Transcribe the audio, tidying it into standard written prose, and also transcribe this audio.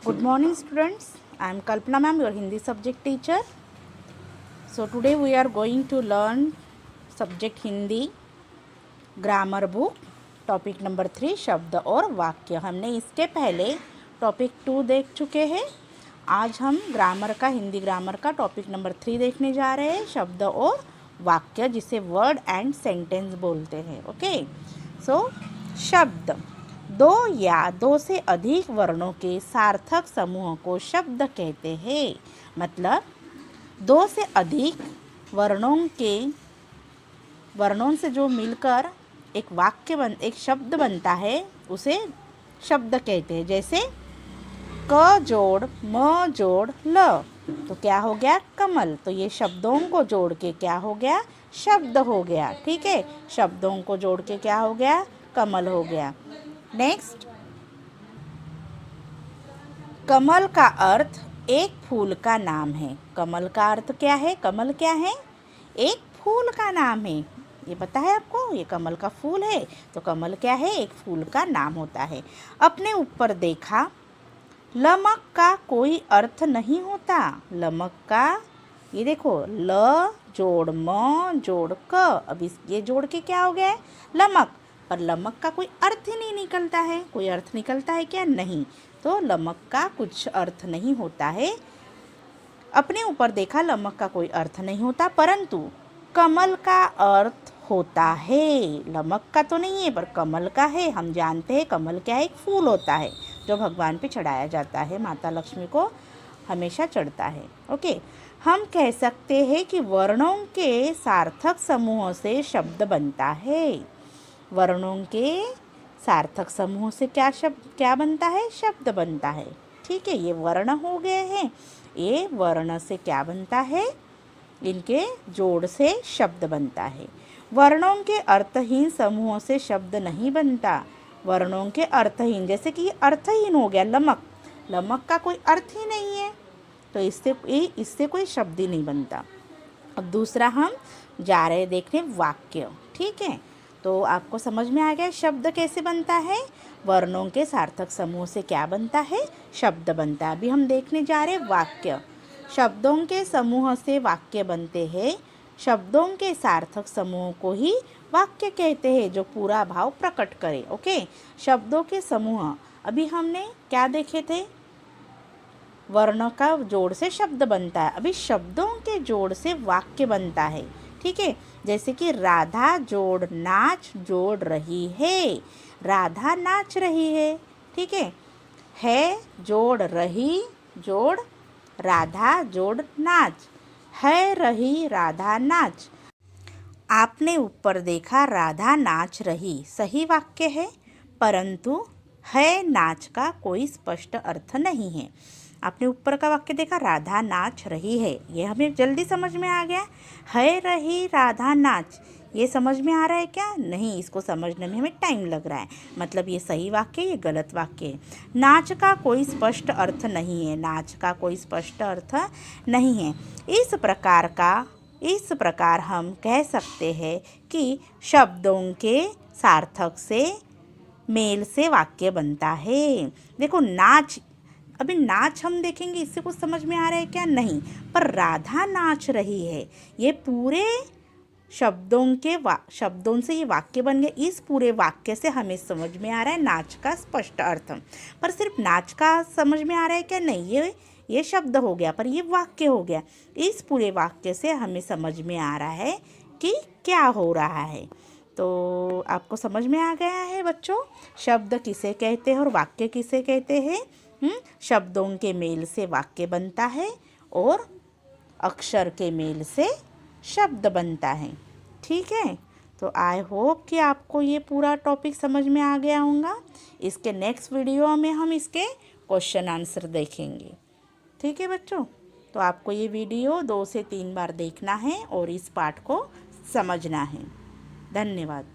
Good morning students, I am Kalpana ma'am, your Hindi subject teacher. So today we are going to learn subject Hindi grammar book topic number 3 शब्द और वाक्य। हमने इसके पहले topic 2 देख चुके हैं। आज हम ग्रामर का हिंदी ग्रामर का टॉपिक नंबर 3 देखने जा रहे हैं, शब्द और वाक्य, जिसे वर्ड एंड सेंटेंस बोलते हैं। ओके, सो शब्द दो या दो से अधिक वर्णों के सार्थक समूह को शब्द कहते हैं। मतलब दो से अधिक वर्णों से जो मिलकर एक शब्द बनता है उसे शब्द कहते हैं। जैसे क जोड़ म जोड़ ल, तो क्या हो गया? कमल। तो ये शब्दों को जोड़ के क्या हो गया? शब्द हो गया। ठीक है, शब्दों को जोड़ के क्या हो गया? कमल हो गया। नेक्स्ट, कमल का अर्थ एक फूल का नाम है। कमल का अर्थ क्या है? कमल क्या है? एक फूल का नाम है। ये पता है आपको? ये कमल का फूल है, तो कमल क्या है? एक फूल का नाम होता है। अपने ऊपर देखा, लमक का कोई अर्थ नहीं होता। लमक का, ये देखो, ल जोड़ म जोड़ क, अब ये जोड़ के क्या हो गया है? लमक। पर लमक का कोई अर्थ ही नहीं निकलता है। कोई अर्थ निकलता है क्या? नहीं। तो लमक का कुछ अर्थ नहीं होता है। अपने ऊपर देखा, लमक का कोई अर्थ नहीं होता, परंतु कमल का अर्थ होता है। लमक का तो नहीं है, पर कमल का है। हम जानते हैं कमल क्या है? एक फूल होता है जो भगवान पे चढ़ाया जाता है, माता लक्ष्मी को हमेशा चढ़ता है। ओके, हम कह सकते हैं कि वर्णों के सार्थक समूह से शब्द बनता है। वर्णों के सार्थक समूह से क्या बनता है? शब्द बनता है। ठीक है, ये वर्ण हो गए हैं। ये वर्ण से क्या बनता है? इनके जोड़ से शब्द बनता है। वर्णों के अर्थहीन समूह से शब्द नहीं बनता। वर्णों के अर्थहीन, जैसे कि ये अर्थहीन हो गया लमक। लमक का कोई अर्थ ही नहीं है, तो इससे कोई शब्द ही नहीं बनता। अब दूसरा हम जा रहे देखने वाक्य। ठीक है, तो आपको समझ में आ गया शब्द कैसे बनता है? वर्णों के सार्थक समूह से क्या बनता है? शब्द बनता है। अभी हम देखने जा रहे वाक्य। शब्दों के समूह से वाक्य बनते हैं। शब्दों के सार्थक समूह को ही वाक्य कहते हैं, जो पूरा भाव प्रकट करे। ओके, शब्दों के समूह, अभी हमने क्या देखे थे? वर्ण का जोड़ से शब्द बनता है। अभी शब्दों के जोड़ से वाक्य बनता है। ठीक है, जैसे कि राधा जोड़ नाच जोड़ रही है। राधा नाच रही है। ठीक है जोड़ रही जोड़ राधा जोड़ नाच, है रही राधा नाच। आपने ऊपर देखा, राधा नाच रही सही वाक्य है, परंतु है नाच का कोई स्पष्ट अर्थ नहीं है। आपने ऊपर का वाक्य देखा, राधा नाच रही है, ये हमें जल्दी समझ में आ गया। है रही राधा नाच, ये समझ में आ रहा है क्या? नहीं, इसको समझने में हमें टाइम लग रहा है। मतलब ये सही वाक्य, ये गलत वाक्य है। नाच का कोई स्पष्ट अर्थ नहीं है। नाच का कोई स्पष्ट अर्थ नहीं है। इस प्रकार हम कह सकते हैं कि शब्दों के सार्थक से मेल से वाक्य बनता है। देखो नाच, अभी नाच हम देखेंगे, इससे कुछ समझ में आ रहा है क्या? नहीं, पर राधा नाच रही है, ये पूरे शब्दों से ये वाक्य बन गया। इस पूरे वाक्य से हमें समझ में आ रहा है नाच का स्पष्ट अर्थ। पर सिर्फ नाच का समझ में आ रहा है क्या? नहीं, ये शब्द हो गया, पर ये वाक्य हो गया। इस पूरे वाक्य से हमें समझ में आ रहा है कि क्या हो रहा है। तो आपको समझ में आ गया है बच्चों, शब्द किसे कहते हैं और वाक्य किसे कहते हैं। शब्दों के मेल से वाक्य बनता है और अक्षर के मेल से शब्द बनता है। ठीक है, तो आई होप कि आपको ये पूरा टॉपिक समझ में आ गया होगा। इसके नेक्स्ट वीडियो में हम इसके क्वेश्चन आंसर देखेंगे। ठीक है बच्चों, तो आपको ये वीडियो 2 से 3 बार देखना है और इस पाठ को समझना है। धन्यवाद।